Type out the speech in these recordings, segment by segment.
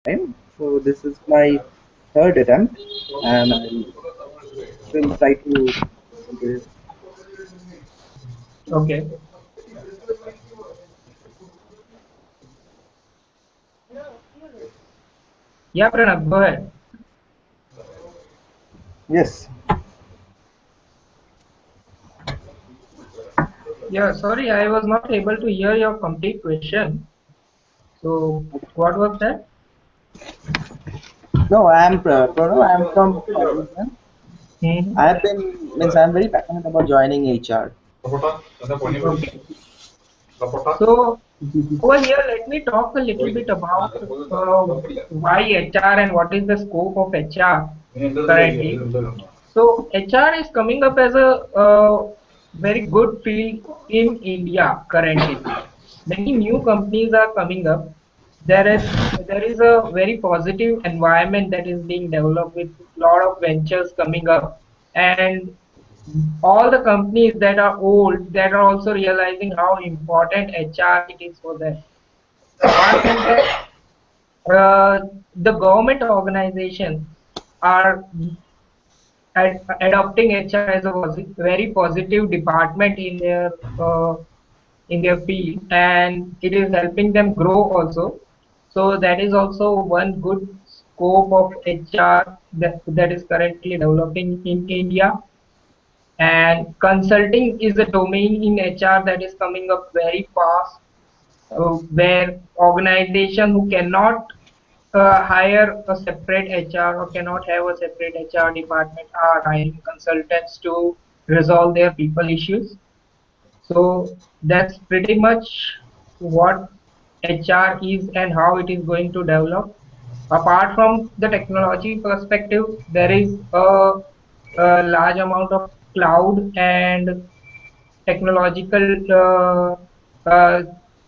time. So this is my third attempt, and I will try to do this. Okay. Yeah, Pranav, go ahead. Yes. Yeah, sorry, I was not able to hear your complete question. So, what was that? No, I am Pranav. I am from Pakistan. Hmm. I have been means I am very passionate about joining HR. Okay. So, over here, let me talk a little bit about why HR and what is the scope of HR currently. So, HR is coming up as a very good field in India currently. Many new companies are coming up. There is a very positive environment that is being developed with a lot of ventures coming up, and all the companies that are old that are also realizing how important HR it is for them. Apart from that, the government organizations are adopting HR as a very positive department uh, in their field, and it is helping them grow also. So that is also one good scope of HR that is currently developing in India. And consulting is a domain in HR that is coming up very fast, where organization who cannot hire a separate HR or cannot have a separate HR department are hiring consultants to resolve their people issues. So that's pretty much what HR is and how it is going to develop. Apart from the technology perspective, there is a large amount of cloud and technological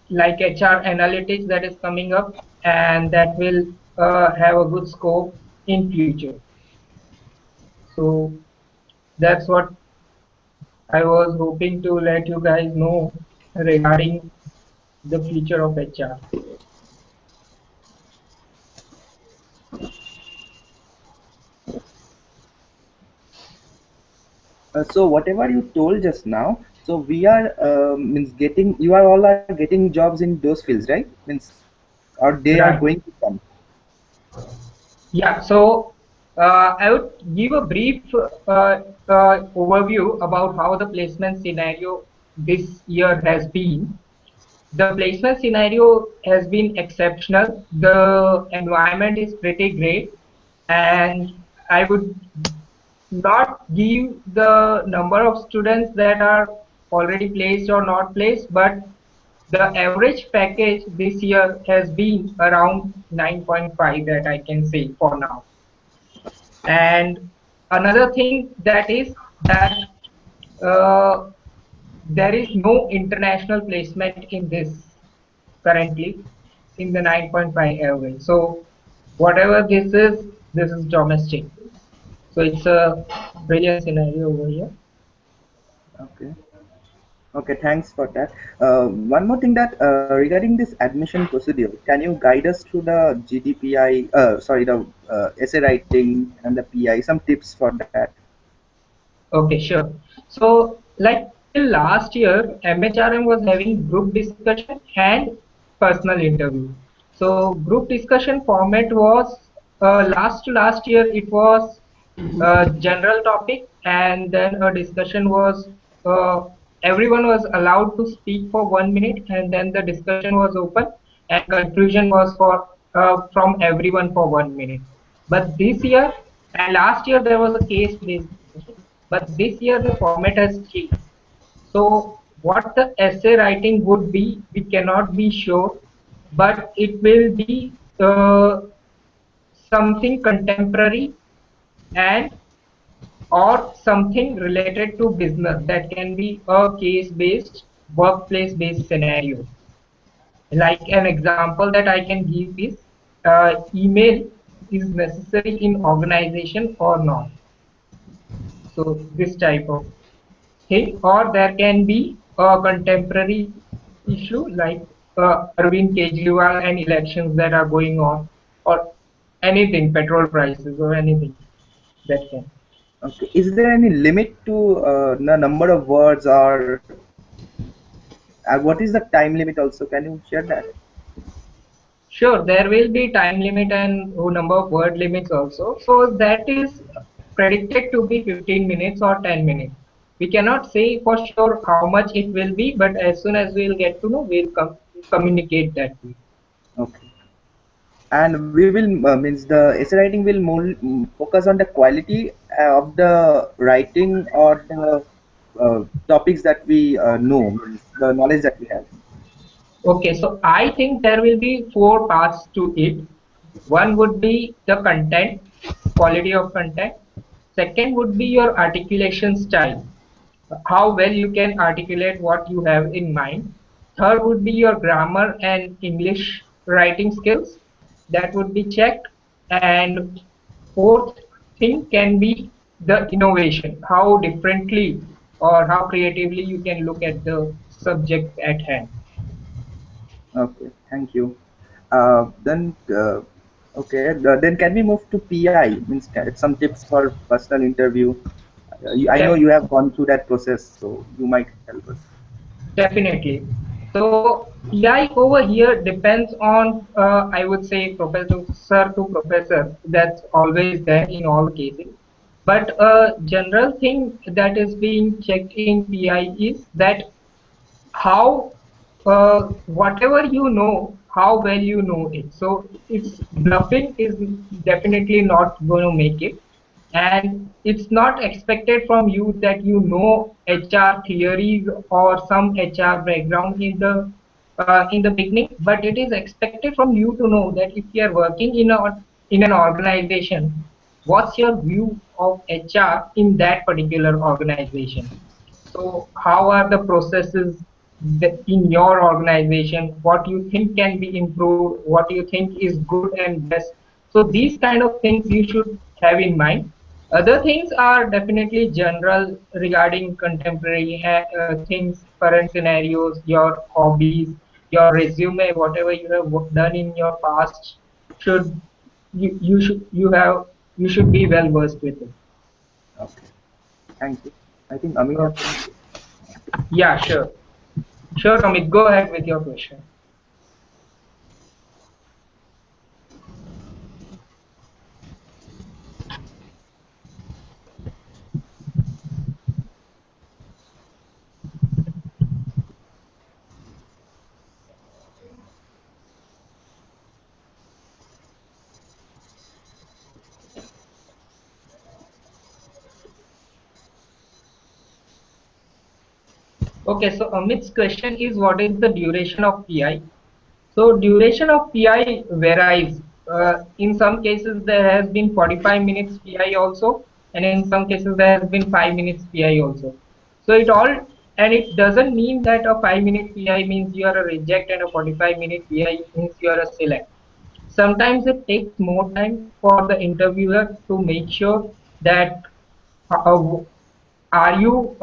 like HR analytics that is coming up, and that will have a good scope in future. So that's what I was hoping to let you guys know regarding the future of HR. So whatever you told just now, so we are means getting you are all are getting jobs in those fields, right? Means or they are Right. going to come. Yeah. So I would give a brief overview about how the placement scenario this year has been. The placement scenario has been exceptional. The environment is pretty great, and I would not give the number of students that are already placed or not placed, but the average package this year has been around 9.5 that I can say for now. And another thing that is that uh, there is no international placement in this currently in the 9.5 average. So whatever this is domestic. So it's a brilliant scenario over here. Okay. Okay, thanks for that. One more thing that regarding this admission procedure, can you guide us through the GDPI, sorry, the essay writing and the PI, some tips for that? Okay, sure. So like till last year, MHRM was having group discussion and personal interview. So group discussion format was last year it was general topic, and then a discussion was uh, everyone was allowed to speak for 1 minute, and then the discussion was open, and conclusion was for from everyone for 1 minute. But this year and last year there was a case based discussion, but this year the format has changed. So what the essay writing would be, we cannot be sure, but it will be something contemporary and or something related to business, that can be a case based workplace based scenario. Like an example that I can give is email is necessary in organization or not. So this type of thing, or there can be a contemporary issue like Arvind Kejriwal and elections that are going on, or anything, petrol prices or anything that can. Okay. Is there any limit to the number of words, or what is the time limit also? Can you share that? Sure, there will be time limit and number of word limits also. So that is predicted to be 15 minutes or 10 minutes. We cannot say for sure how much it will be, but as soon as we'll get to know, we'll communicate that to you. Okay. And we will means the essay writing will more focus on the quality of the writing, or the topics that we know, means the knowledge that we have. Okay, so I think there will be four parts to it. One would be the content, quality of content. Second would be your articulation style, how well you can articulate what you have in mind. Third would be your grammar and English writing skills, that would be checked. And fourth thing can be the innovation, how differently or how creatively you can look at the subject at hand. Okay, thank you. Then okay, then can we move to PI? Means some tips for personal interview. I know Def- you have gone through that process, so you might help us. Definitely. So PI over here depends on, I would say, professor to professor. That's always there in all cases. But a general thing that is being checked in PI is that how whatever you know, how well you know it. So it's bluffing is definitely not going to make it, and it's not expected from you that you know HR theories or some HR background in the beginning, but it is expected from you to know that if you are working in an organization, what's your view of HR in that particular organization. So how are the processes in your organization? What you think can be improved? What you think is good and best? So these kind of things you should have in mind. Other things are definitely general regarding contemporary things, current scenarios, your hobbies, your resume, whatever you have done in your past should you should be well versed with it. Okay, thank you. I think Amit has Okay. some. Yeah, sure. Sure, Amit, go ahead with your question. Okay, so Amit's question is what is the duration of PI? So duration of PI varies. In some cases there has been 45 minutes PI also, and in some cases there has been 5 minutes PI also. So it all, and it doesn't mean that a 5-minute PI means you are a reject and a 45-minute PI means you are a select. Sometimes it takes more time for the interviewer to make sure that uh, are you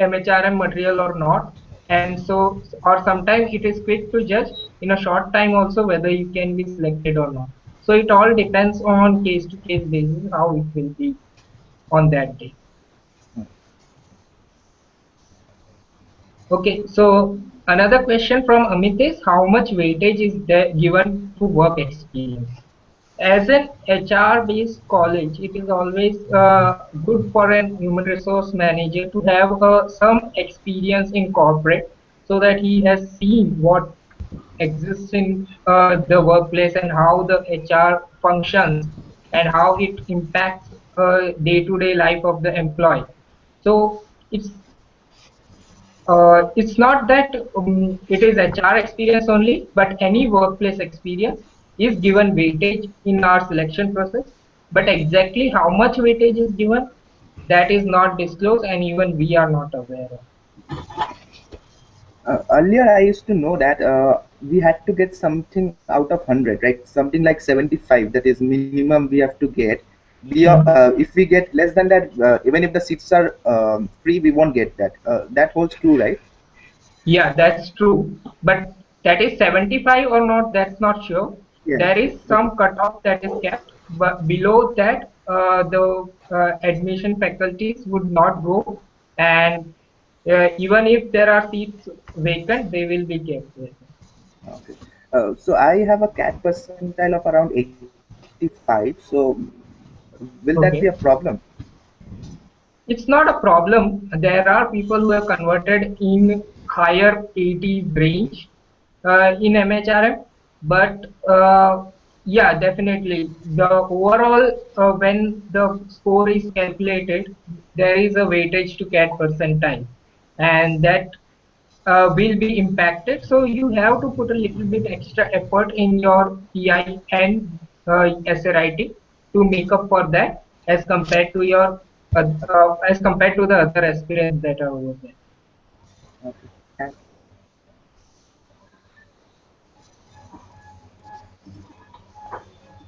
MHRM material or not, and so or sometimes it is quick to judge in a short time also whether you can be selected or not. So it all depends on case to case basis how it will be on that day. Okay, so another question from Amit is how much weightage is there given to work experience? As an HR based college, it is always good for an human resource manager to have some experience in corporate so that he has seen what exists in the workplace and how the HR functions and how it impacts day to day life of the employee. So it's not that it is HR experience only, but any workplace experience is given weightage in our selection process. But exactly how much weightage is given, that is not disclosed, and even we are not aware of. Earlier, I used to know that we had to get something out of 100, right? Something like 75. That is minimum we have to get. If we get less than that, even if the seats are free, we won't get that. That holds true, right? Yeah, that's true. But that is 75 or not, that's not sure. Yes. there is Okay. some cutoff that is kept, but below that, the admission faculties would not go, and even if there are seats vacant, they will be kept vacant. Okay. So I have a CAT percentile of around 85. So will that be a Okay. problem? It's not a problem. There are people who have converted in higher 80s range in MHRM, but yeah, definitely the overall when the score is calculated, there is a weightage to CAT percentile, and that will be impacted. So you have to put a little bit extra effort in your PI and essay writing to make up for that, as compared to your as compared to the other aspirants that are over there. Okay. And,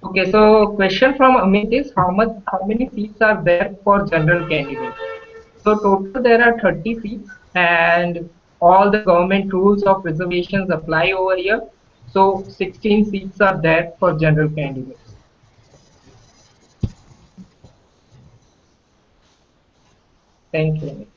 Okay, so question from Amit is how many seats are there for general candidates? So total there are 30 seats, and all the government rules of reservations apply over here. So 16 seats are there for general candidates. Thank you, Amit.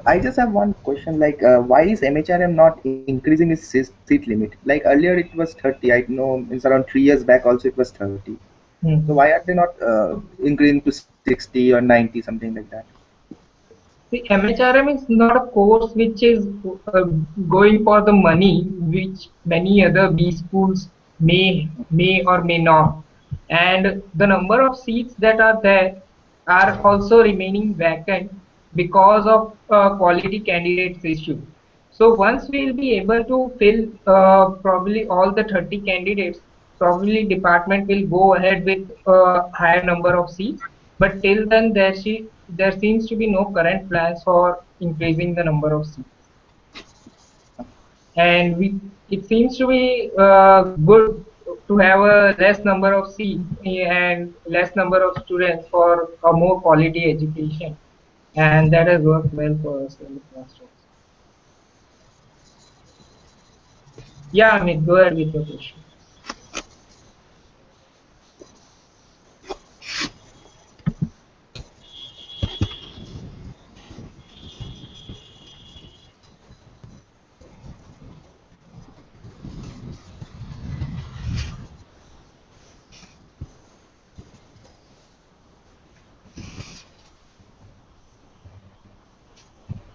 I just have one question. Like, why is MHRM not increasing its seat limit? Like earlier, it was 30. I know it's around 3 years back. Also, it was 30. So Mhm. why are they not increasing to 60 or 90, something like that? See, MHRM is not a course which is going for the money, which many other B schools may or may not. And the number of seats that are there are also remaining vacant because of quality candidates issue. So once we will be able to fill probably all the 30 candidates, probably department will go ahead with a higher number of seats. But till then, there seems to be no current plans for increasing the number of seats. And it seems to be good to have a less number of seats and less number of students for a more quality education. And that has worked well for us in the past also. Yeah, Amit, go ahead with your question.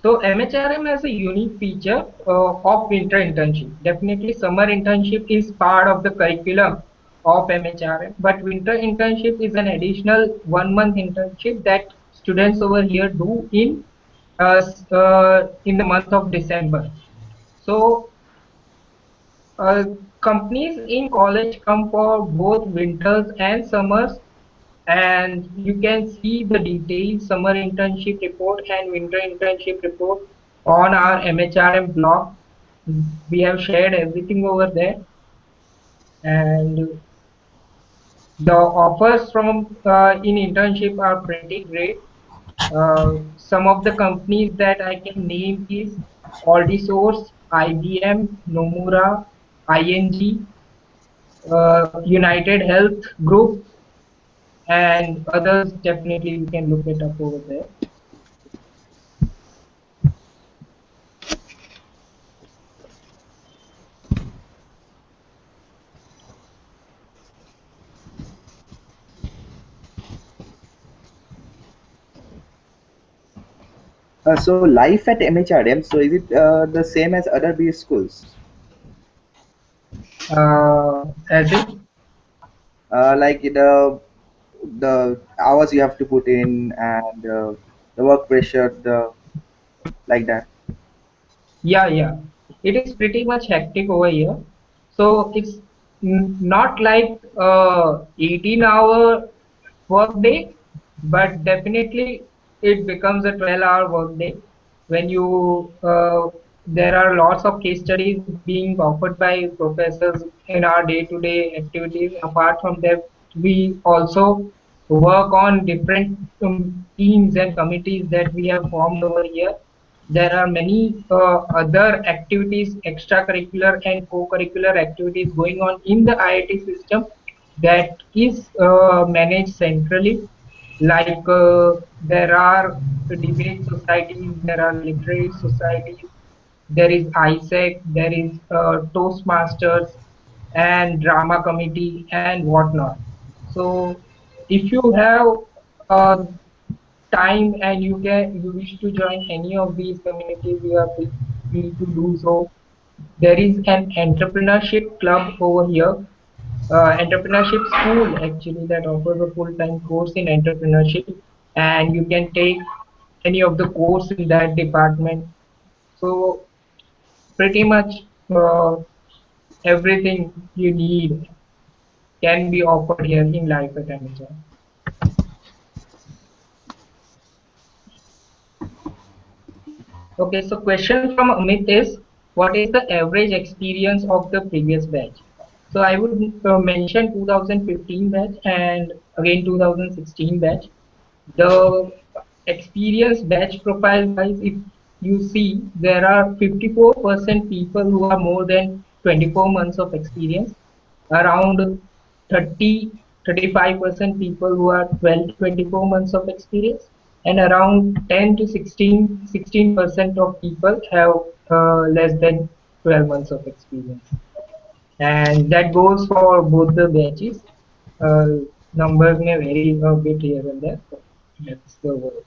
So MHRM has a unique feature of winter internship. Definitely summer internship is part of the curriculum of MHRM, but winter internship is an additional 1 month internship that students over here do in the month of December. So uh, companies in college come for both winters and summers, and you can see the detailed summer internship report and winter internship report on our MHRM blog. We have shared everything over there, and the offers from in internship are pretty great. Some of the companies that I can name is Aldisource, IBM, Nomura, ING, United Health Group, and others. Definitely you can look it up over there. So life at MHRM. So is it the same as other B schools? As in, Like the hours you have to put in and the work pressure, the like that. yeah, yeah, it is pretty much hectic over here. So it's not like 18-hour work day, but definitely it becomes a 12-hour work day when you there are lots of case studies being offered by professors in our day-to-day activities. Apart from that, we also work on different teams and committees that we have formed over here. There are many other activities, extracurricular and co-curricular activities going on in the IIT system that is managed centrally. Like there are debate societies, there are literary societies, there is ISEC, there is Toastmasters and drama committee and whatnot. So if you have uh, time and you wish to join any of these communities, you are free to do so. There is an entrepreneurship club over here, entrepreneurship school actually, that offers a full-time course in entrepreneurship, and you can take any of the course in that department. So pretty much uh, everything you need can be offered here in life at MHRM. Okay, so question from Amit is, what is the average experience of the previous batch? So I would mention 2015 batch and again 2016 batch. The experience batch profile wise, if you see, there are 54% people who are more than 24 months of experience, around 35% people who are 12 to 24 months of experience, and around 10 to 16% of people have less than 12 months of experience. And that goes for both the batches. Uh, Numbers may vary a bit here and there, but that's the overall.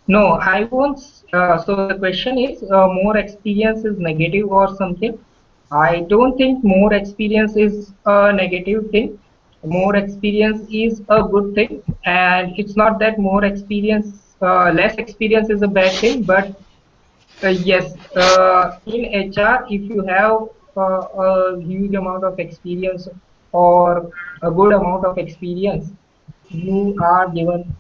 No, I won't. So the question is, more experience is negative or something? I don't think more experience is a negative thing. More experience is a good thing, and it's not that less experience is a bad thing. But yes, in HR, if you have a huge amount of experience or a good amount of experience, you are given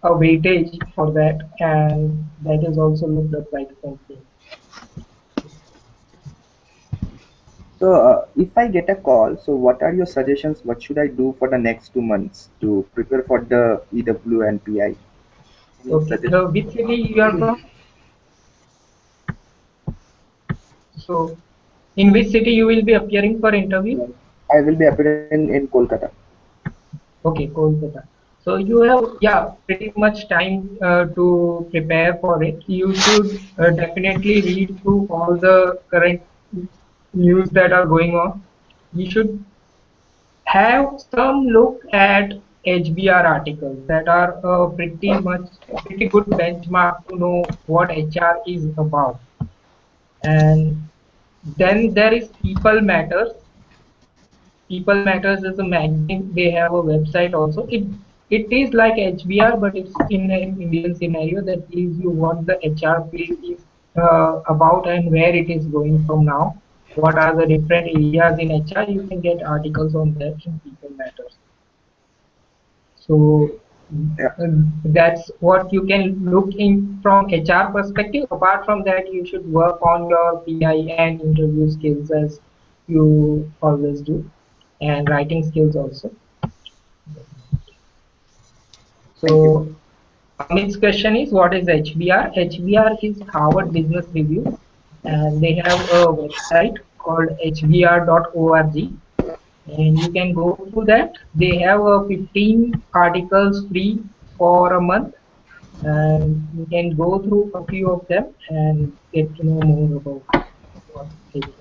a weightage for that, and that is also looked up by the company. So, if I get a call, so what are your suggestions? What should I do for the next 2 months to prepare for the EW and PI? Any Okay, suggestions? which city you are from? So, in which city you will be appearing for interview? I will be appearing in Kolkata. Okay, Kolkata. So you have, yeah, pretty much time to prepare for it. You should definitely read through all the current news that are going on. You should have some look at HBR articles that are pretty good benchmark to know what HR is about. And then there is People Matters. People Matters is a magazine. They have a website also. It is like HBR, but it's in an Indian scenario that tells you what the HR field is about and where it is going from now. What are the different areas in HR? You can get articles on that in People Matters. So Yeah, that's what you can look in from HR perspective. Apart from that, you should work on your PI and interview skills as you always do, and writing skills also. thank you. So Amit's question is, what is HBR? HBR is Harvard Business Review, and they have a website called hbr.org, and you can go through that. They have 15 articles free for a month, and you can go through a few of them and get to know more about what HR is.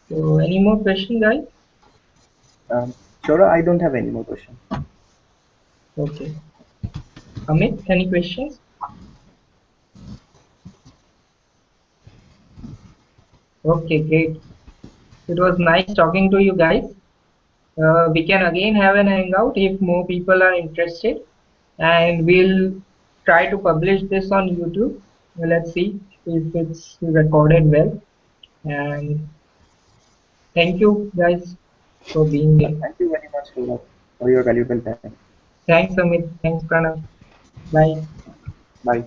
So, any more question, guys? Chora, I don't have any more questions. Okay. Amit, any questions? Okay, great. It was nice talking to you guys. We can again have an hangout if more people are interested, and we'll try to publish this on YouTube. Let's see if it's recorded well. And thank you guys for being here. Thank you very much for your valuable time. Thanks, Amit. Thanks, Pranav. Bye. Bye.